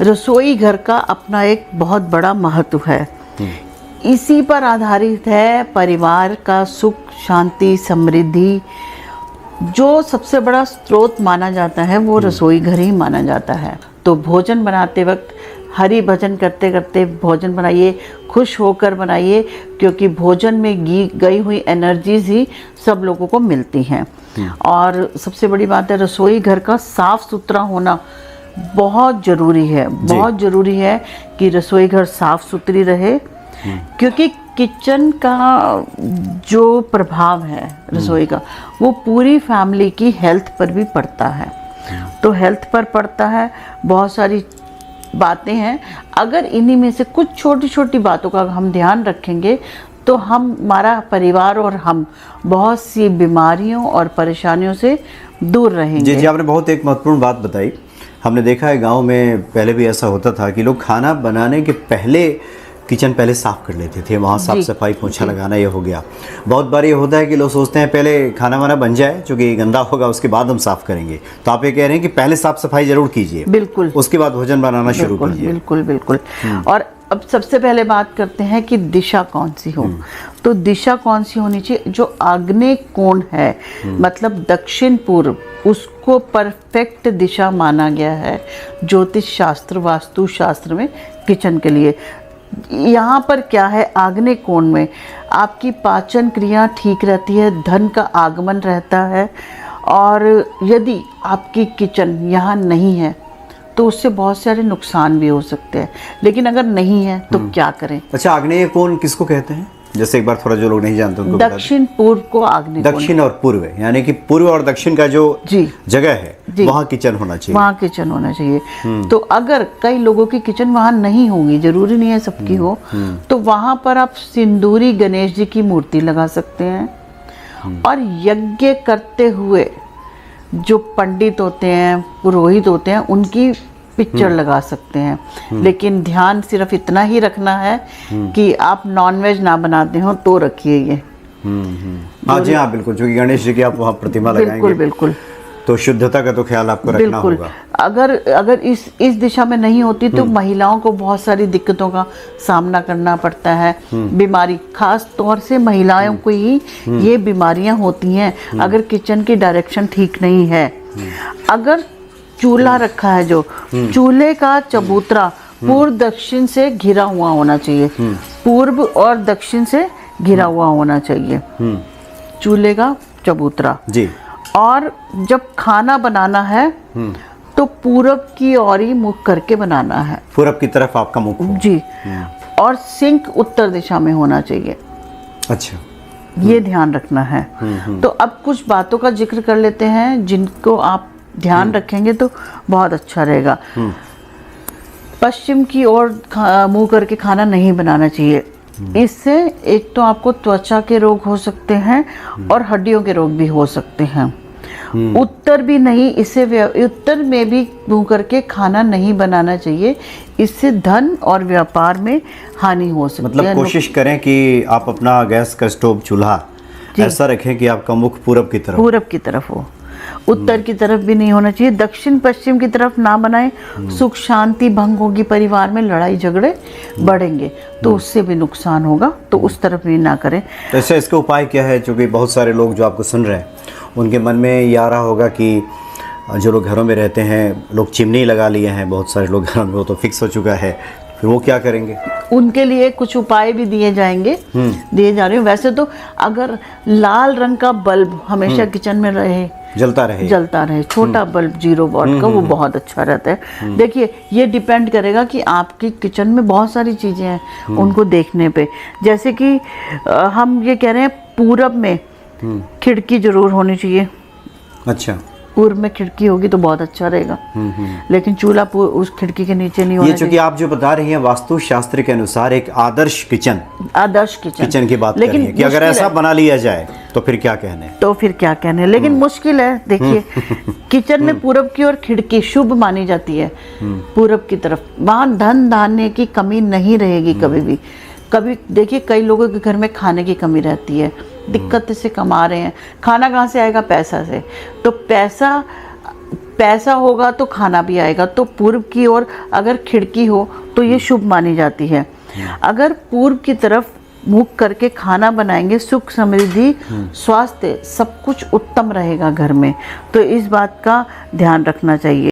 रसोई घर का अपना एक बहुत बड़ा महत्व है। इसी पर आधारित है परिवार का सुख, शांति, समृद्धि। जो सबसे बड़ा स्रोत माना जाता है वो रसोई घर ही माना जाता है। तो भोजन बनाते वक्त हरि भजन करते करते भोजन बनाइए, खुश होकर बनाइए, क्योंकि भोजन में गई हुई एनर्जीज ही सब लोगों को मिलती हैं। और सबसे बड़ी बात है, रसोई घर का साफ सुथरा होना बहुत ज़रूरी है। बहुत ज़रूरी है कि रसोई घर साफ सुथरी रहे, क्योंकि किचन का जो प्रभाव है रसोई का, वो पूरी फैमिली की हेल्थ पर भी पड़ता है। तो हेल्थ पर पड़ता है, बहुत सारी बातें हैं। अगर इन्हीं में से कुछ छोटी छोटी बातों का हम ध्यान रखेंगे तो हमारा परिवार और हम बहुत सी बीमारियों और परेशानियों से दूर रहेंगे। जी, आपने बहुत एक महत्वपूर्ण बात बताई। हमने देखा है गांव में पहले भी ऐसा होता था कि लोग खाना बनाने के पहले किचन पहले साफ़ कर लेते थे। वहाँ साफ़ सफाई, पोछा लगाना ये हो गया। बहुत बार ये होता है कि लोग सोचते हैं पहले खाना वाना बन जाए, चूँकि गंदा होगा उसके बाद हम साफ़ करेंगे। तो आप ये कह रहे हैं कि पहले साफ़ सफाई ज़रूर कीजिए, बिल्कुल, उसके बाद भोजन बनाना शुरू कीजिए। बिल्कुल बिल्कुल। और अब सबसे पहले बात करते हैं कि दिशा कौन सी हो। तो दिशा कौन सी होनी चाहिए? जो आग्नेय कोण है, मतलब दक्षिण पूर्व, उसको परफेक्ट दिशा माना गया है ज्योतिष शास्त्र, वास्तु शास्त्र में किचन के लिए। यहाँ पर क्या है, आग्नेय कोण में आपकी पाचन क्रिया ठीक रहती है, धन का आगमन रहता है। और यदि आपकी किचन यहाँ नहीं है तो उससे बहुत सारे नुकसान भी हो सकते हैं। लेकिन अगर नहीं है तो क्या करें? अच्छा, आग्नेय कोण किसको कहते हैं? जैसे एक बार थोड़ा जो लोग नहीं जानते उनको दक्षिण पूर्व को आग्नेय कोण। दक्षिण और पूर्व, यानी कि पूर्व और दक्षिण का जो जगह है वहाँ किचन होना चाहिए। वहाँ किचन होना चाहिए। तो अगर कई लोगों की किचन वहाँ नहीं होगी, जरूरी नहीं है सबकी हो, तो वहाँ पर आप सिंदूरी गणेश जी की मूर्ति लगा सकते हैं। और यज्ञ करते हुए जो पंडित होते हैं, पुरोहित होते हैं, उनकी पिक्चर लगा सकते हैं। लेकिन ध्यान सिर्फ इतना ही रखना है कि आप नॉनवेज ना बनाते हो तो रखिए ये। हाँ जी, हाँ बिल्कुल, क्योंकि गणेश जी की आप वहाँ प्रतिमा लगाएंगे, बिल्कुल बिल्कुल, तो शुद्धता का तो ख्याल आपको रखना होगा। अगर इस दिशा में नहीं होती तो महिलाओं को बहुत सारी दिक्कतों का सामना करना पड़ता है। बीमारी, खास तौर से महिलाओं को ही ये बीमारियां होती हैं अगर किचन की डायरेक्शन ठीक नहीं है। अगर चूल्हा रखा है, जो चूल्हे का चबूतरा पूर्व दक्षिण से घिरा हुआ होना चाहिए, पूर्व और दक्षिण से घिरा हुआ होना चाहिए चूल्हे का चबूतरा जी। और जब खाना बनाना है तो पूरब की ओर ही मुख करके बनाना है, पूरब की तरफ आपका मुख हो जी। और सिंक उत्तर दिशा में होना चाहिए। अच्छा, ये ध्यान रखना है। तो अब कुछ बातों का जिक्र कर लेते हैं जिनको आप ध्यान रखेंगे तो बहुत अच्छा रहेगा। पश्चिम की ओर मुंह करके खाना नहीं बनाना चाहिए। इससे एक तो आपको त्वचा के रोग हो सकते हैं और हड्डियों के रोग भी हो सकते हैं। उत्तर भी नहीं, इससे उत्तर में भी मुंह करके खाना नहीं बनाना चाहिए। इससे धन और व्यापार में हानि हो सकती है। मतलब कोशिश करें कि आप अपना गैस का स्टोव, चूल्हा ऐसा रखें कि आपका मुख पूरब की तरफ हो। उत्तर की तरफ भी नहीं होना चाहिए, दक्षिण पश्चिम की तरफ ना बनाएं। सुख शांति भंग होगी, परिवार में लड़ाई झगड़े बढ़ेंगे तो उससे भी नुकसान होगा, तो उस तरफ भी ना करें। तो ऐसे इसका उपाय क्या है? क्योंकि बहुत सारे लोग जो आपको सुन रहे हैं उनके मन में ये आ रहा होगा कि जो लोग घरों में रहते हैं, लोग चिमनी लगा लिए हैं, बहुत सारे लोग घरों में, वो तो फिक्स हो चुका है, फिर वो क्या करेंगे? उनके लिए कुछ उपाय भी दिए जाएंगे, दिए जा रहे हैं। वैसे तो अगर लाल रंग का बल्ब हमेशा किचन में रहे, जलता रहे, छोटा बल्ब 0 वॉट का, वो बहुत अच्छा रहता है। देखिए, ये डिपेंड करेगा कि आपकी किचन में बहुत सारी चीज़ें हैं उनको देखने पे। जैसे कि हम ये कह रहे हैं पूरब में खिड़की जरूर होनी चाहिए। अच्छा, पूर्व में खिड़की होगी तो बहुत अच्छा रहेगा। लेकिन चूल्हा उस खिड़की के नीचे नहीं होना चाहिए। ये चूंकि आप जो बता रही हैं वास्तु शास्त्र के अनुसार एक आदर्श किचन की बात कर रही हैं कि अगर ऐसा बना लिया जाए तो फिर क्या कहने। लेकिन मुश्किल है। देखिए, किचन में पूरब की ओर खिड़की शुभ मानी जाती है, पूरब की तरफ। वहाँ धन धान्य की कमी नहीं रहेगी कभी भी। कभी देखिए, कई लोगों के घर में खाने की कमी रहती है, दिक्कत से कमा रहे हैं, खाना कहाँ से आएगा? पैसा से। तो पैसा पैसा होगा तो खाना भी आएगा। तो पूर्व की ओर अगर खिड़की हो तो ये शुभ मानी जाती है। अगर पूर्व की तरफ मुख करके खाना बनाएंगे, सुख समृद्धि स्वास्थ्य सब कुछ उत्तम रहेगा घर में। तो इस बात का ध्यान रखना चाहिए।